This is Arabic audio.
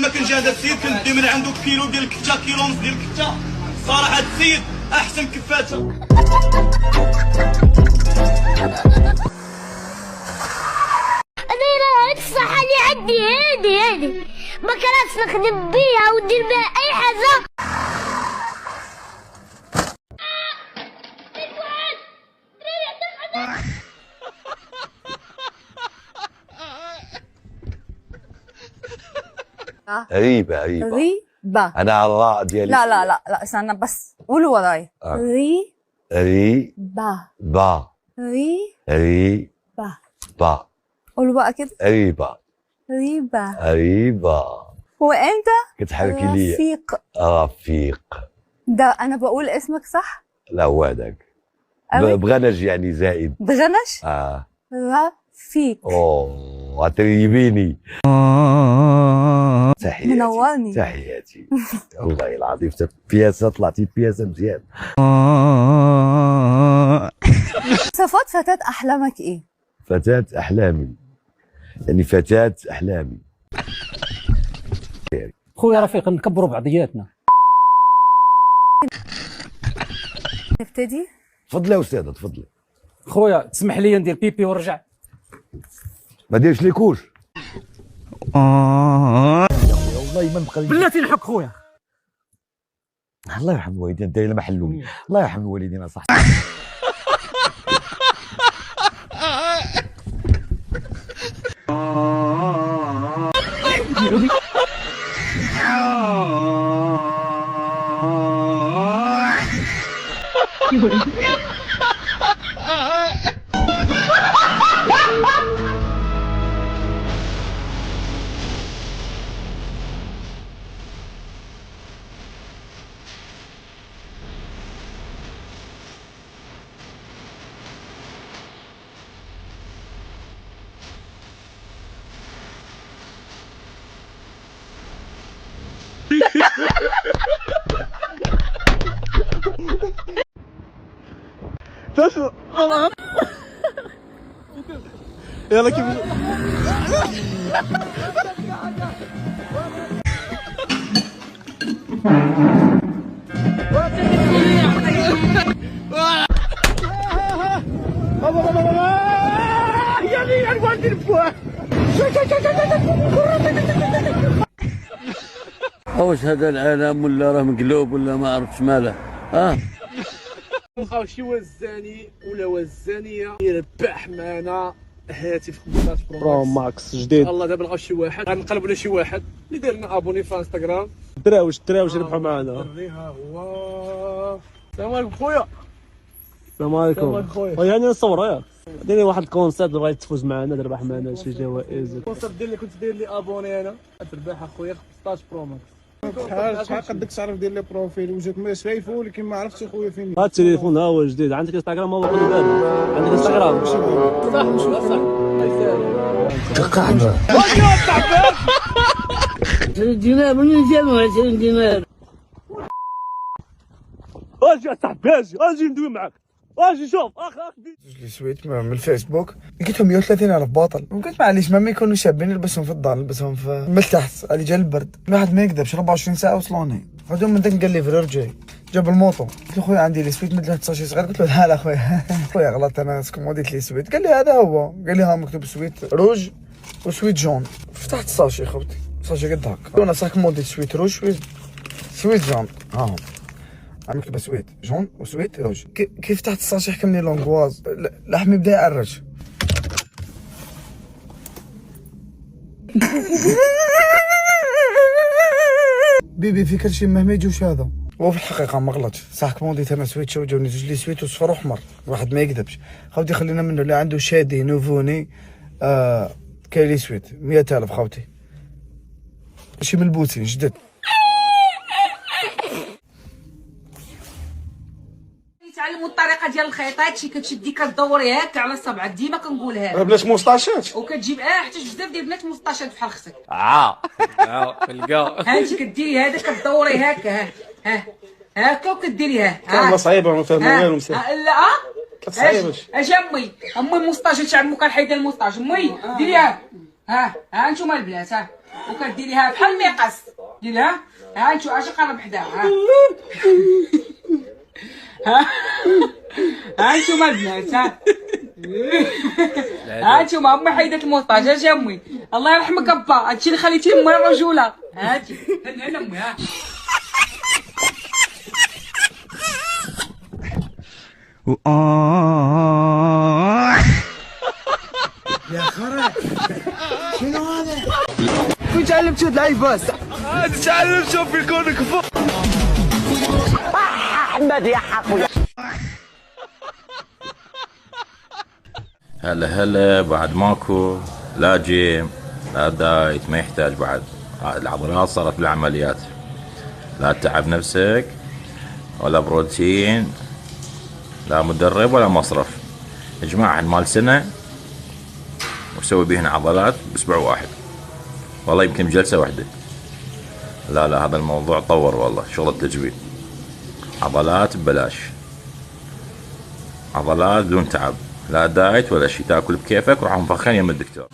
كما كنجي هذا السيد كندي من عنده كيلو ديال الكفته، كيلو ونص ديال الكفته. صراحه هذا السيد احسن كفاته. انا هاد الصحه اللي عندي هادي ما كرهتش نخدم بيها وندير بها اي حاجه. غريبة أنا على الراء ديالي. لا استنى بس قولوا ورايا. با قولوا بقى كده. ريبة هو امتى؟ كتحركي لي رفيق. ده انا بقول اسمك صح؟ لا هو هذاك بغنج يعني زائد. بغنش؟ رفيق. اوه هتريبيني. تحياتي منورني. تحياتي والله العظيم بياسة طلعتي بياسة مزيان. صفات فتاة احلامك ايه؟ فتاة احلامي يعني فتاة احلامي. خويا رفيق نكبروا بعضياتنا. نبتدي؟ تفضلي يا استاذه تفضلي. خويا تسمح لي ندير بيبي ونرجع. ما ديرش ليكوش. والله ما نبقى بلاتي نحك خويا. الله يرحم والدينا داير ما حلوني. الله يرحم والدينا صح. يلا كيف واش هذا العالم ولا راه مقلوب ولا ما عرفتش ماله. بقاو شي وزاني ولا وزانيه يربح معنا هاتف 15 برو ماكس جديد. الله دابا نلقاو شي واحد غنقلبوا على شي واحد اللي داير لنا ابوني في انستغرام. الدراوش يربحوا معنا. ها هو. السلام عليكم خويا. السلام عليكم خويا. يعني نصور ياك ديري واحد الكونسيرت بغيت تفوز معنا تربح معنا شي جوائز. الكونسيرت ديال اللي كنت داير لي ابوني انا تربح اخويا 15 برو ماكس. شحال قدك تعرف دير لي بروفيل وجهك ما شايفه ولكن ما عرفتش اخويا فين. هذا التليفون ها هو جديد. عندك انستغرام؟ هو خذ بالك عندك انستغرام. صح مش صح الله يسهل. قاعده دينار من جابوا 20 دينار. اجي صاحبي اجي ندوي معاك. اجي شوف اخ اللي سويت من الفيسبوك لقيتهم 130,000 باطل. قلت معليش ما يكونوا شابين نلبسهم في الدار نلبسهم في من تحت على جال البرد. الواحد ما يكذبش 24 ساعه وصلوني. هذوم من ذاك قال لي فرير جاي جاب الموطو. قلت له خويا عندي لي سويت مثل 19 صغير. قلت له لا خويا خويا غلطت انا كوموديت لي سويت. قال لي هذا هو. قال لي ها مكتوب سويت روج وسويت جون. فتحت الساشي خوتي الساشي قد هكا. انا صح كوموديت سويت روج سويت جون ها عم مكتوب سويت جون وسويت روج. كيف تحت الساشي حكمني لونغواز لحمي بدا يعرج. بيبي في كل شيء مهما يجوش هذا. هو في الحقيقه ما غلطش صح كومونديت انا سويت شو جوني زوج لي سويت وصفر واحمر. واحد ما يكذبش خوتي خلينا منه اللي عنده شادي نوفوني كاين لي سويت 100,000 خوتي شي ملبوسين جدد. تعلموا الطريقه ديال الخيط. هادشي كتشدي كدوري هكا على الصبع ديما كنقولها بلاش موسطاشات وكتجيب حتى بزاف ديال البنات موسطاشات بحال خصك. تلقى ها انت كديري هذا كدوري هكا ها هكا وكديريها. والله صعيبه ما فاهمه والو مسا. لا كتصعيبش. اجي امي موسطاج تاع مو كنحيد الموسطاج امي ديريها. ها انتوما البنات ها وكديريها بحال المقص ديرها. ها نشوف اش قرب حداها. ها نتوما البنات. ها نتوما امي حيدت الموطاج. اجي امي الله يرحمك ابا، هادشي اللي خليتي امي الرجوله. هاتي هنا امي. ها يا خرا شنو هذا؟ وين تعلمتوا العيبات؟ تعلم شوف يكون كفو. احمد يا حقويا. هلا بعد ماكو لا جيم لا دايت، ما يحتاج بعد. العضلات صارت بالعمليات، لا تتعب نفسك ولا بروتين لا مدرب ولا مصرف. يا جماعة مال سنة وسوي بيهن عضلات باسبوع واحد، والله يمكن بجلسة واحدة. لا هذا الموضوع طور والله، شغل التجويد. عضلات ببلاش، عضلات بدون تعب، لا دايت ولا شي، تاكل بكيفك وراح مفخن يم الدكتور.